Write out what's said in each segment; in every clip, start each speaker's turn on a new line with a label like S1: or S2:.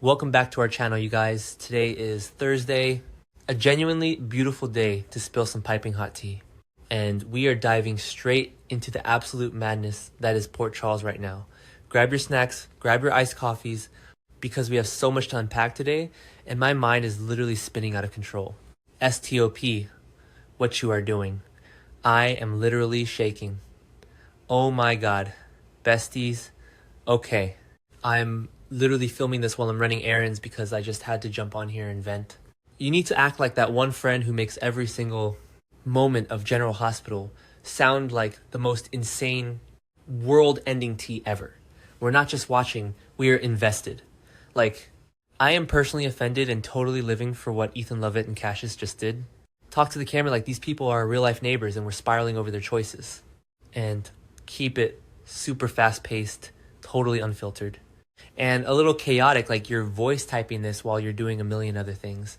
S1: Welcome back to our channel, you guys. Today is Thursday, a genuinely beautiful day to spill some piping hot tea. And we are diving straight into the absolute madness that is Port Charles right now. Grab your snacks, grab your iced coffees, because we have so much to unpack today, and my mind is literally spinning out of control. STOP, what you are doing. I am literally shaking. Oh my god. Besties, okay. I'm literally filming this while I'm running errands because I just had to jump on here and vent. You need to act like that one friend who makes every single moment of General Hospital sound like the most insane, world-ending tea ever. We're not just watching, we are invested. Like, I am personally offended and totally living for what Ethan Lovett and Cassius just did. Talk to the camera like these people are real-life neighbors and we're spiraling over their choices. And keep it super fast-paced, totally unfiltered. And a little chaotic, like you're voice typing this while you're doing a million other things.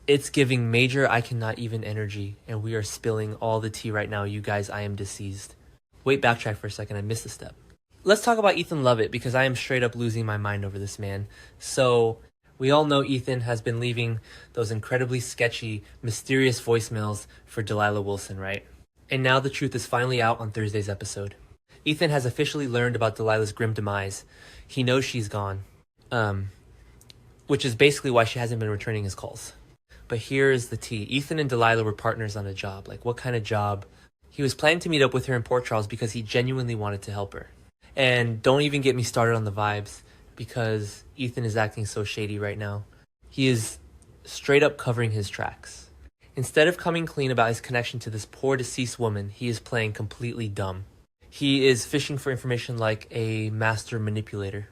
S1: It's giving major I cannot even energy, and we are spilling all the tea right now. You guys, I am deceased. Wait, backtrack for a second, I missed a step. Let's talk about Ethan Lovett, because I am straight up losing my mind over this man. So, we all know Ethan has been leaving those incredibly sketchy, mysterious voicemails for Delilah Wilson, right? And now the truth is finally out on Thursday's episode. Ethan has officially learned about Delilah's grim demise. He knows she's gone, which is basically why she hasn't been returning his calls. But here is the tea. Ethan and Delilah were partners on a job. Like, what kind of job? He was planning to meet up with her in Port Charles because he genuinely wanted to help her. And don't even get me started on the vibes, because Ethan is acting so shady right now. He is straight up covering his tracks. Instead of coming clean about his connection to this poor deceased woman, he is playing completely dumb. He is fishing for information like a master manipulator,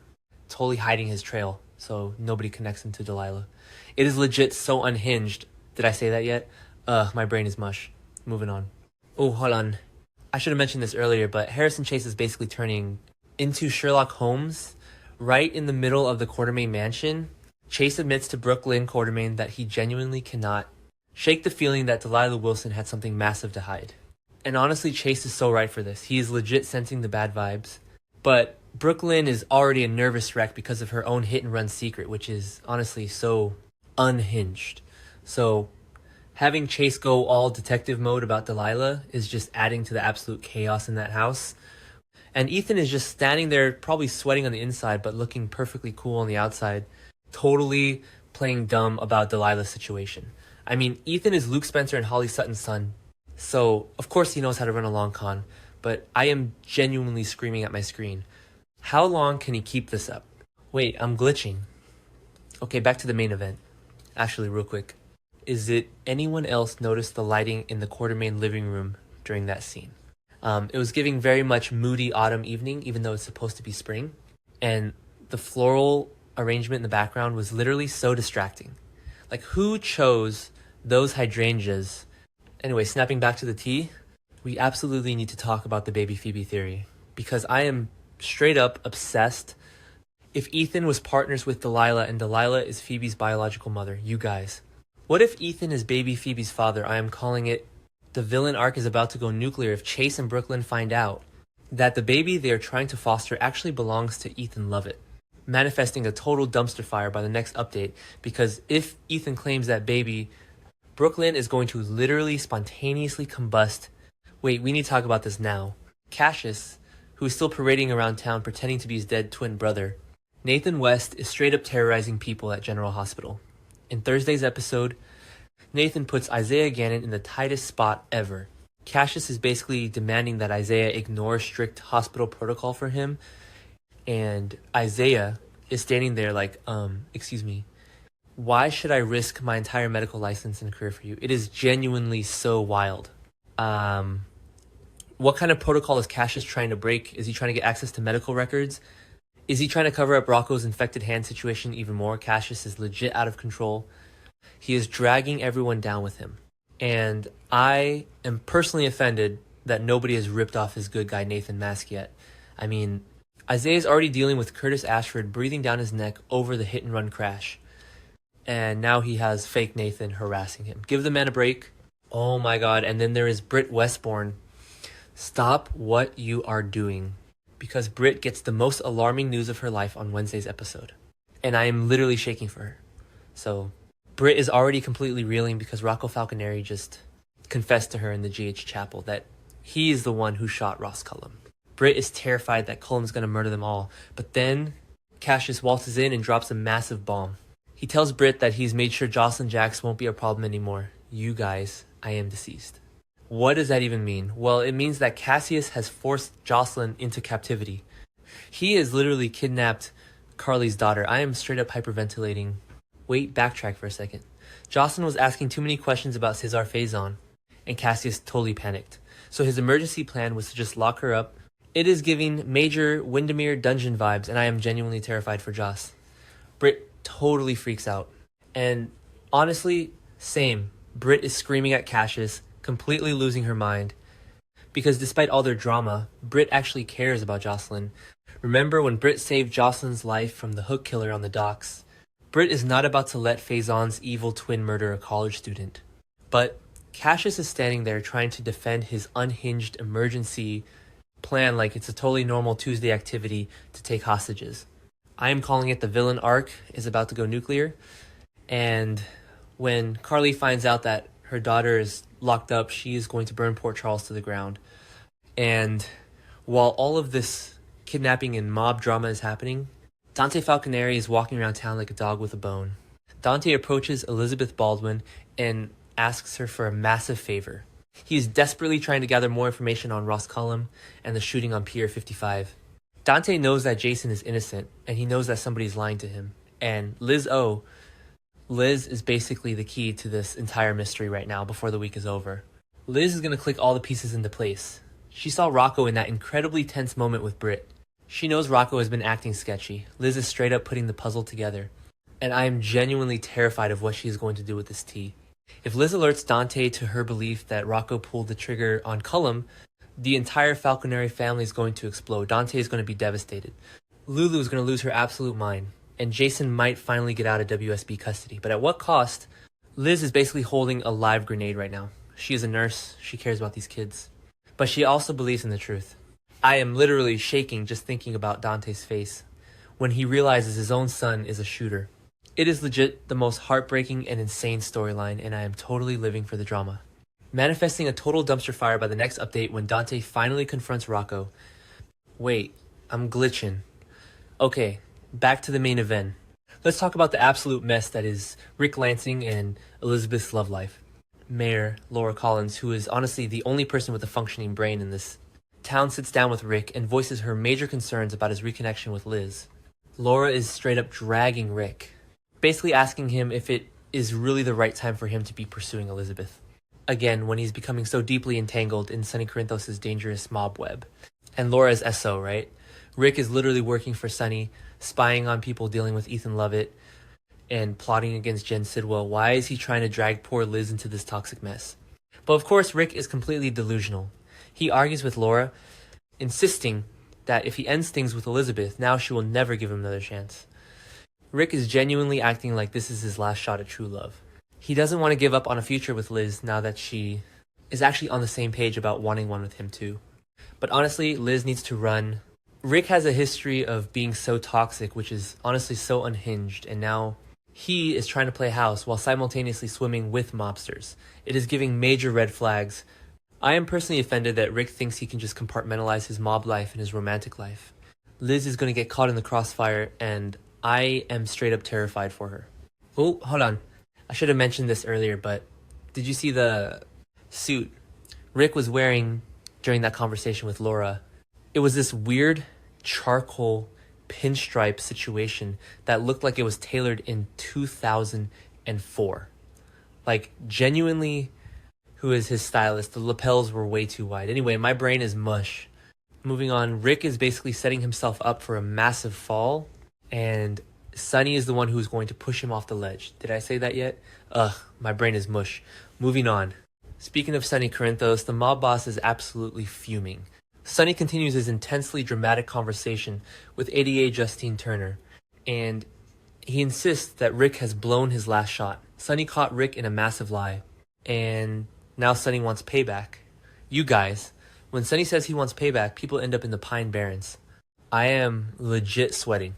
S1: totally hiding his trail so nobody connects him to Delilah. It is legit so unhinged. Did I say that yet? My brain is mush. Moving on. Oh, hold on. I should have mentioned this earlier, but Harrison Chase is basically turning into Sherlock Holmes right in the middle of the Quartermaine mansion. Chase admits to Brooklyn Quartermaine that he genuinely cannot shake the feeling that Delilah Wilson had something massive to hide. And honestly, Chase is so right for this. He is legit sensing the bad vibes. But Brooklyn is already a nervous wreck because of her own hit-and-run secret, which is honestly so unhinged. So having Chase go all detective mode about Delilah is just adding to the absolute chaos in that house. And Ethan is just standing there, probably sweating on the inside, but looking perfectly cool on the outside, totally playing dumb about Delilah's situation. I mean, Ethan is Luke Spencer and Holly Sutton's son. So, of course he knows how to run a long con, but I am genuinely screaming at my screen. How long can he keep this up? Wait, I'm glitching. Okay, back to the main event. Actually, real quick. Is it anyone else notice the lighting in the Quartermaine living room during that scene? It was giving very much moody autumn evening, even though it's supposed to be spring. And the floral arrangement in the background was literally so distracting. Like, who chose those hydrangeas? Anyway, snapping back to the tea, we absolutely need to talk about the baby Phoebe theory, because I am straight up obsessed. If Ethan was partners with Delilah and Delilah is Phoebe's biological mother, you guys. What if Ethan is baby Phoebe's father? I am calling it the villain arc is about to go nuclear if Chase and Brooklyn find out that the baby they are trying to foster actually belongs to Ethan Lovett, manifesting a total dumpster fire by the next update, because if Ethan claims that baby, Brooklyn is going to literally spontaneously combust. Wait, we need to talk about this now. Cassius, who is still parading around town pretending to be his dead twin brother, Nathan West is straight up terrorizing people at General Hospital. In Thursday's episode, Nathan puts Isaiah Gannon in the tightest spot ever. Cassius is basically demanding that Isaiah ignore strict hospital protocol for him, and Isaiah is standing there like, excuse me, why should I risk my entire medical license and career for you? It is genuinely so wild. What kind of protocol is Cassius trying to break? Is he trying to get access to medical records? Is he trying to cover up Rocco's infected hand situation even more? Cassius is legit out of control. He is dragging everyone down with him. And I am personally offended that nobody has ripped off his good guy Nathan mask yet. I mean, Isaiah's already dealing with Curtis Ashford breathing down his neck over the hit-and-run crash. And now he has fake Nathan harassing him. Give the man a break. Oh my god. And then there is Britt Westbourne. Stop what you are doing. Because Britt gets the most alarming news of her life on Wednesday's episode. and I am literally shaking for her. So Britt is already completely reeling because Rocco Falconeri just confessed to her in the GH chapel that he is the one who shot Ross Cullum. Britt is terrified that Cullum's going to murder them all, but then Cassius waltzes in and drops a massive bomb. He tells Britt that he's made sure Josslyn Jax won't be a problem anymore. You guys, I am deceased. What does that even mean? Well, it means that Cassius has forced Josslyn into captivity. He has literally kidnapped Carly's daughter. I am straight up hyperventilating. Wait, backtrack for a second. Josslyn was asking too many questions about Cesar Faison, and Cassius totally panicked. So his emergency plan was to just lock her up. It is giving major Windermere dungeon vibes, and I am genuinely terrified for Joss. Britt totally freaks out. And honestly, same. Britt is screaming at Cassius, completely losing her mind. Because despite all their drama, Britt actually cares about Josslyn. Remember when Britt saved Josslyn's life from the hook killer on the docks? Britt is not about to let Faison's evil twin murder a college student. But Cassius is standing there trying to defend his unhinged emergency plan like it's a totally normal Tuesday activity to take hostages. I am calling it the villain arc is about to go nuclear. And when Carly finds out that her daughter is locked up, she is going to burn Port Charles to the ground. And while all of this kidnapping and mob drama is happening, Dante Falconeri is walking around town like a dog with a bone. Dante approaches Elizabeth Baldwin and asks her for a massive favor. He is desperately trying to gather more information on Ross Cullum and the shooting on Pier 55. Dante knows that Jason is innocent, and he knows that somebody's lying to him. And Liz is basically the key to this entire mystery right now before the week is over. Liz is going to click all the pieces into place. She saw Rocco in that incredibly tense moment with Britt. She knows Rocco has been acting sketchy. Liz is straight up putting the puzzle together. And I am genuinely terrified of what she is going to do with this tea. If Liz alerts Dante to her belief that Rocco pulled the trigger on Cullum, the entire Falconeri family is going to explode. Dante is going to be devastated. Lulu is going to lose her absolute mind. And Jason might finally get out of WSB custody. But at what cost? Liz is basically holding a live grenade right now. She is a nurse. She cares about these kids. But she also believes in the truth. I am literally shaking just thinking about Dante's face when he realizes his own son is a shooter. It is legit the most heartbreaking and insane storyline, and I am totally living for the drama. Manifesting a total dumpster fire by the next update when Dante finally confronts Rocco. Wait, I'm glitching. Okay, back to the main event. Let's talk about the absolute mess that is Rick Lansing and Elizabeth's love life. Mayor Laura Collins, who is honestly the only person with a functioning brain in this town, sits down with Rick and voices her major concerns about his reconnection with Liz. Laura is straight up dragging Rick, basically asking him if it is really the right time for him to be pursuing Elizabeth. Again, when he's becoming so deeply entangled in Sonny Corinthos' dangerous mob web. And Laura's SO, right? Rick is literally working for Sonny, spying on people dealing with Ethan Lovett, and plotting against Jen Sidwell. Why is he trying to drag poor Liz into this toxic mess? But of course, Rick is completely delusional. He argues with Laura, insisting that if he ends things with Elizabeth, now she will never give him another chance. Rick is genuinely acting like this is his last shot at true love. He doesn't want to give up on a future with Liz now that she is actually on the same page about wanting one with him too. But honestly, Liz needs to run. Rick has a history of being so toxic, which is honestly so unhinged, and now he is trying to play house while simultaneously swimming with mobsters. It is giving major red flags. I am personally offended that Rick thinks he can just compartmentalize his mob life and his romantic life. Liz is going to get caught in the crossfire, and I am straight up terrified for her. Oh, hold on. I should have mentioned this earlier, but did you see the suit Rick was wearing during that conversation with Laura? It was this weird charcoal pinstripe situation that looked like it was tailored in 2004. Like, genuinely, who is his stylist? The lapels were way too wide. Anyway, my brain is mush. Moving on, Rick is basically setting himself up for a massive fall, and Sonny is the one who's going to push him off the ledge. Did I say that yet? My brain is mush. Moving on. Speaking of Sonny Corinthos, the mob boss is absolutely fuming. Sonny continues his intensely dramatic conversation with ADA Justine Turner, and he insists that Rick has blown his last shot. Sonny caught Rick in a massive lie, and now Sonny wants payback. You guys, when Sonny says he wants payback, people end up in the Pine Barrens. I am legit sweating.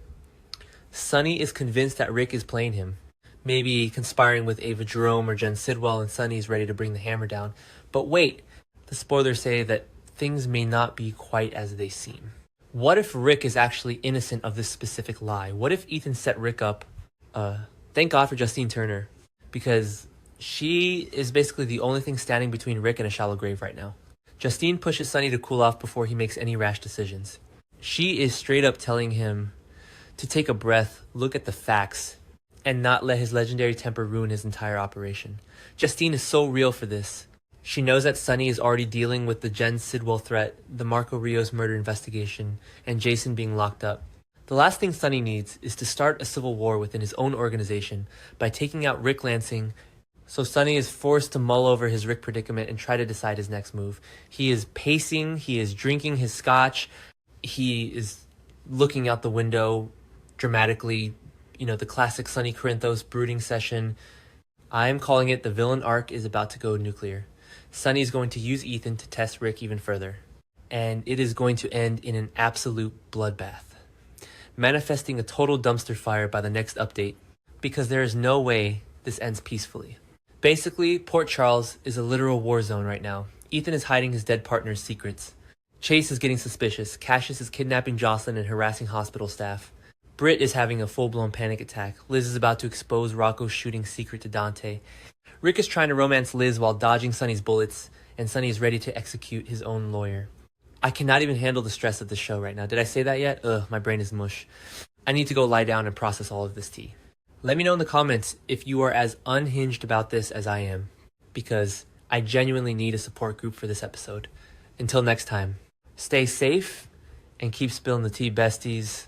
S1: Sonny is convinced that Ric is playing him, maybe conspiring with Ava Jerome or Jen Sidwell, and Sonny is ready to bring the hammer down. But wait, the spoilers say that things may not be quite as they seem. What if Ric is actually innocent of this specific lie? What if Ethan set Ric up? Thank God for Justine Turner, because she is basically the only thing standing between Ric and a shallow grave right now. Justine pushes Sonny to cool off before he makes any rash decisions. She is straight up telling him to take a breath, look at the facts, and not let his legendary temper ruin his entire operation. Justine is so real for this. She knows that Sonny is already dealing with the Jen Sidwell threat, the Marco Rios murder investigation, and Jason being locked up. The last thing Sonny needs is to start a civil war within his own organization by taking out Ric Lansing, so Sonny is forced to mull over his Ric predicament and try to decide his next move. He is pacing, he is drinking his scotch, he is looking out the window dramatically, the classic Sonny Corinthos brooding session. I'm calling it the villain arc is about to go nuclear. Sonny is going to use Ethan to test Ric even further, and it is going to end in an absolute bloodbath, manifesting a total dumpster fire by the next update, because there is no way this ends peacefully. Basically, Port Charles is a literal war zone right now. Ethan is hiding his dead partner's secrets. Chase is getting suspicious. Cassius is kidnapping Josslyn and harassing hospital staff. Britt is having a full-blown panic attack. Liz is about to expose Rocco's shooting secret to Dante. Ric is trying to romance Liz while dodging Sonny's bullets, and Sonny is ready to execute his own lawyer. I cannot even handle the stress of this show right now. Did I say that yet? My brain is mush. I need to go lie down and process all of this tea. Let me know in the comments if you are as unhinged about this as I am, because I genuinely need a support group for this episode. Until next time, stay safe and keep spilling the tea, besties.